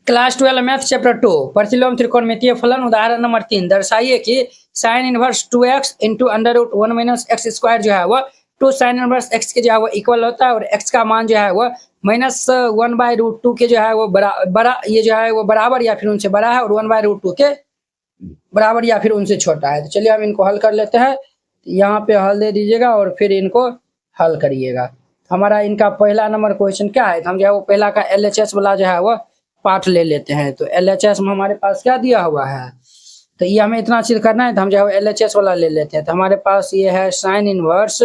Class 12 math chapter 2 प्रतिलोम त्रिकोणमितीय फलन उदाहरण नंबर 3 दर्शाइए कि sine inverse 2x into under root 1 minus x square जो है वह 2 साइन इनवर्स x के जो है वो इक्वल होता है और x का मान जो है वह -1/√2 के जो है वो बड़ा ये जो है वो बराबर या फिर उनसे बड़ा है और 1/√2 के बराबर या फिर उनसे छोटा है। तो चलिए हम इनको हल कर लेते हैं। यहाँ पे हल दे दीजिएगा और फिर इनको हल करिएगा। हमारा इनका पहला नंबर क्वेश्चन क्या है, हम जो है वो पहला का LHS वाला जो है वो पार्ट ले लेते हैं। तो LHS में हमारे पास क्या दिया हुआ है, तो ये हमें इतना चीज करना है तो हम जो है LHS वाला ले लेते हैं। तो हमारे पास ये है साइन इनवर्स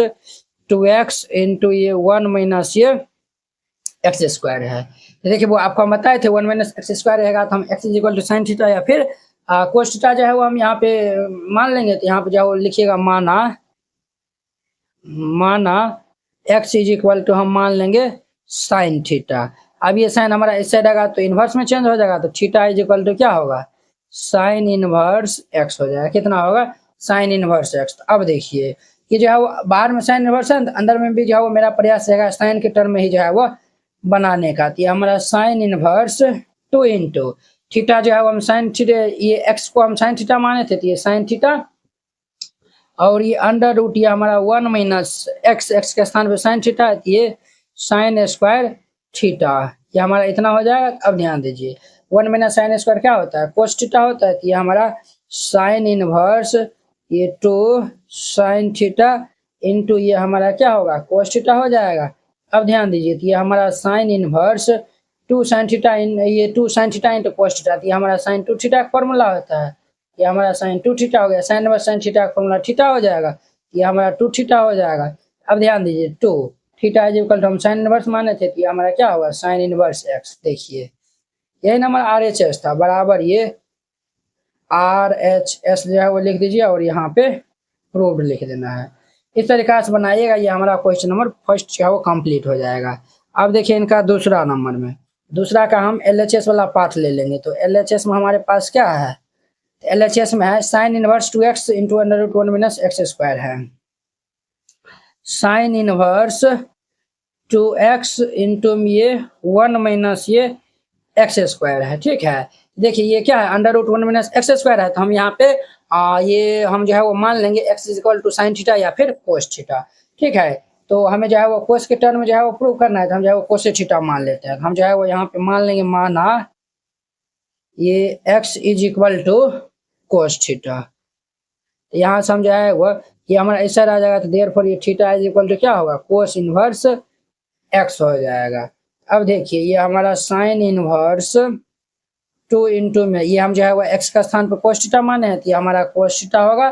2x इंटू ये 1 माइनस ये एक्स स्क्वायर है। तो देखिए वो आपको हम बताए थे 1 माइनस एक्स स्क्वायर रहेगा तो हम x equal to sine theta या फिर कोस थीटा जो है वो हम यहाँ पे मान लेंगे। तो यहाँ पे जो लिखिएगा माना x इक्वल टू हम मान लेंगे साइन थीटा। अब ये साइन हमारा इस साइड आएगा तो इनवर्स में चेंज हो जाएगा। तो थीटा इज इक्वल टू क्या होगा, साइन इनवर्स एक्स हो जाएगा। कितना होगा, साइन इनवर्स एक्स। तो अब देखिए ये जो है वो बाहर में साइन इनवर्स है, अंदर में भी जो है वो मेरा प्रयास रहेगा साइन के टर्म में ही जो है वो बनाने का। तो ये हमारा साइन इनवर्स 2 इंटू थीटा जो है वो हम साइन थीटा, ये एक्स को हम साइन थीटा माने थे तो ये साइन थीटा और ये अंडर रूट ये हमारा 1 माइनस एक्स के स्थान पे साइन थीटा, ये साइन स्क्वायर थीटा। ये हमारा इतना हो जाएगा। अब ध्यान दीजिए 1 माइनस साइन स्क्वायर क्या होता है, कोस थीटा होता है। तो ये हमारा साइन इनवर्स ये 2 साइन थीटा इंटू ये हमारा क्या होगा, कोस थीटा हो जाएगा। अब ध्यान दीजिए तो ये हमारा साइन इनवर्स 2 साइन थीटा ये 2 sine theta into cos theta. ये हमारा साइन 2 थीटा का फॉर्मूला होता है। ये हमारा साइन 2 थीटा हो गया, साइन इनवर्स साइन थीटा का फॉर्मूला थीटा हो जाएगा। ये हमारा 2 थीटा हो जाएगा। अब ध्यान दीजिए 2 थीटा इज इक्वल टू हम साइन इनवर्स माने थे तो ये हमारा क्या होगा, साइन इनवर्स एक्स। देखिए यही नंबर RHS था बराबर ये RHS जो है वो लिख दीजिए और यहाँ पे प्रूव्ड लिख देना है। इस तरीका से बनाइएगा। ये हमारा क्वेश्चन नंबर फर्स्ट जो है वो कंप्लीट हो जाएगा। अब देखिए इनका दूसरा नंबर में दूसरा का हम LHS वाला पार्ट ले लेंगे। तो LHS में हमारे पास क्या है, LHS में है sine inverse 2x into under root 1 minus x square है। साइन इनवर्स 2x इंटू ये 1 माइनस ये एक्स स्क्वायर है। ठीक है, देखिए ये क्या है, under root 1 minus x square है। तो हम यहाँ पे ये हम जो है वो मान लेंगे x is equal to sine theta या फिर कोस थीटा। ठीक है, तो हमें जो है वो कोस के टर्म में जो है वो प्रूव करना है तो हम जो है वो कोस थीटा मान लेते हैं। हम जो है वो यहाँ पे मान लेंगे माना ये x is equal to cos theta. यहाँ से हम जो है वो ये हमारा इस साइड आ जाएगा। तो देयरफॉर ये थीटा इज इक्वल टू क्या होगा, कोस इनवर्स एक्स हो जाएगा। अब देखिए ये हमारा साइन इनवर्स 2 इंटू में ये हम जो है वो एक्स का स्थान पर कोस थीटा माने हैं तो ये हमारा कोस थीटा होगा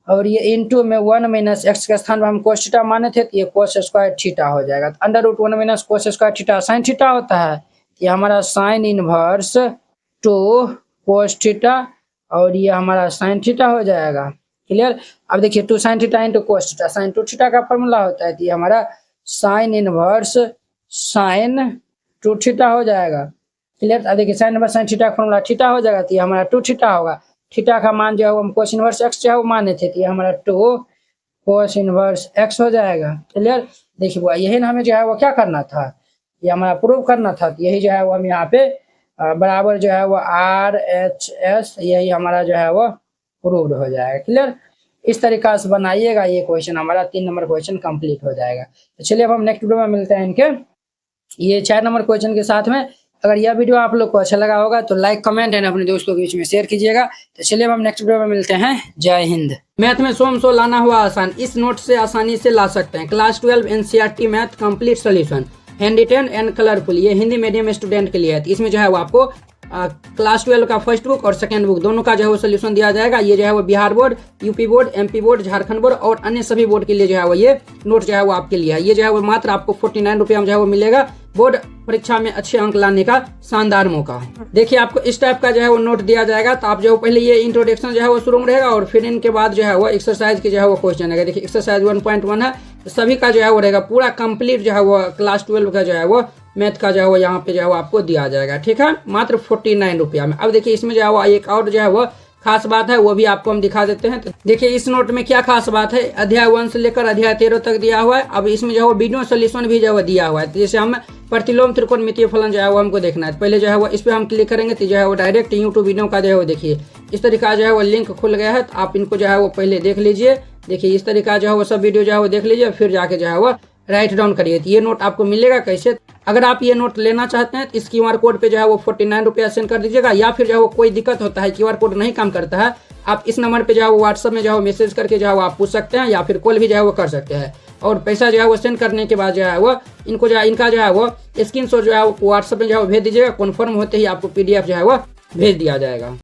और ये इंटू में 1 माइनस एक्स के स्थान पर हम कोस थीटा माने थे तो ये कोस स्क्वायर थीटा हो जाएगा। तो under root 1 minus cos square theta sine theta होता है। ये हमारा साइन इनवर्स 2 कोस थीटा और ये हमारा साइन थीटा हो जाएगा। क्लियर। अब देखिए 2 sine theta into cos theta, sine 2 theta का फॉर्मूला होता है। तो ये हमारा साइन इनवर्स साइन 2 थीटा हो जाएगा। क्लियर। अब देखिए साइन इनवर्स साइन थीटा का फॉर्मूला थीटा हो जाएगा तो ये हमारा 2 थीटा होगा। थीटा का मान जो है वो हम कोस इनवर्स एक्स जो है वो माने थे तो ये हमारा 2 कोस इनवर्स एक्स हो जाएगा। क्लियर। देखिए वो यही हमें जो है वो क्या करना था, ये हमारा प्रूव करना था। तो यही जो है वो हम यहाँ पे बराबर जो है वो RHS यही हमारा जो है वो प्रूव्ड हो जाएगा। क्लियर। इस तरीका से बनाइएगा। ये क्वेश्चन हमारा 3 नंबर क्वेश्चन कंप्लीट हो जाएगा। तो चलिए अब हम नेक्स्ट वीडियो में मिलते हैं इनके ये 4 नंबर क्वेश्चन के साथ में। अगर यह वीडियो आप लोग को अच्छा लगा होगा तो लाइक कमेंट एंड अपने दोस्तों के बीच में शेयर कीजिएगा। तो चलिए अब हम नेक्स्ट वीडियो में मिलते हैं। जय हिंद। मैथ में 100 लाना हुआ आसान, इस नोट से आसानी से ला सकते हैं। Class 12 NCERT math complete solution, hand written and colourful. ये हिंदी मीडियम स्टूडेंट के लिए है। इसमें जो है वो आपको क्लास 12 का फर्स्ट बुक और सेकंड बुक दोनों का जो है वो सोल्यूशन दिया जाएगा। ये जो है वो Bihar board, UP board, MP board, Jharkhand board और अन्य सभी बोर्ड के लिए जो है वो ये नोट जो है वो आपके लिए है। ये जो है वो मात्र आपको 49 रुपये में जो है वो मिलेगा। बोर्ड परीक्षा में अच्छे अंक लाने का शानदार मौका है। देखिए आपको इस टाइप का जो है वो नोट दिया जाएगा। तो आप जो पहले ये इंट्रोडक्शन जो है वो शुरू में रहेगा और फिर इनके बाद जो है वो एक्सरसाइज के जो है वो क्वेश्चन है। देखिए एक्सरसाइज 1.1 है, तो सभी का जो है वो रहेगा पूरा कंप्लीट जो है वो क्लास 12 का जो है वो मैथ का जो है वो यहाँ पे जो है वो आपको दिया जाएगा। ठीक है, मात्र 49 रुपया में। अब देखिए इसमें जो है वो एक और जो है वो खास बात है वो भी आपको हम दिखा देते हैं। तो देखिए इस नोट में क्या खास बात है, अध्याय 1 से लेकर अध्याय 13 तक दिया हुआ है। अब इसमें जो है वीडियो सोल्यूशन भी जो है दिया हुआ है। तो जैसे हम प्रतिलोम त्रिकोणमितीय फलन जो है वो हमको देखना है, पहले जो है वो इस पर हम क्लिक करेंगे तो जो है वो डायरेक्ट यूट्यूब वीडियो का जो है वो देखिए इस तरीका जो है वो लिंक खुल गया है। तो आप इनको जो है वो पहले देख लीजिए। देखिए इस तरीका जो है वो सब वीडियो जो है वो देख लीजिए, फिर जाके जो है वो राइट डाउन करिए। तो ये नोट आपको मिलेगा कैसे, अगर आप ये नोट लेना चाहते हैं तो इस QR कोड पे जो है वो 49 रुपया सेंड कर दीजिएगा। या फिर जो है वो कोई दिक्कत होता है QR कोड नहीं काम करता है, आप इस नंबर पे जो है वो व्हाट्सअप में जो है मैसेज करके जो है वो आप पूछ सकते हैं, या फिर कॉल भी जो है वो कर सकते हैं। और पैसा जो है वो सेंड करने के बाद जो है वो इनको जो है इनका जो है वो स्क्रीनशॉट जो है वो व्हाट्सअप में जो है वो भेज दीजिएगा। कन्फर्म होते ही आपको PDF जो है वो भेज दिया जाएगा।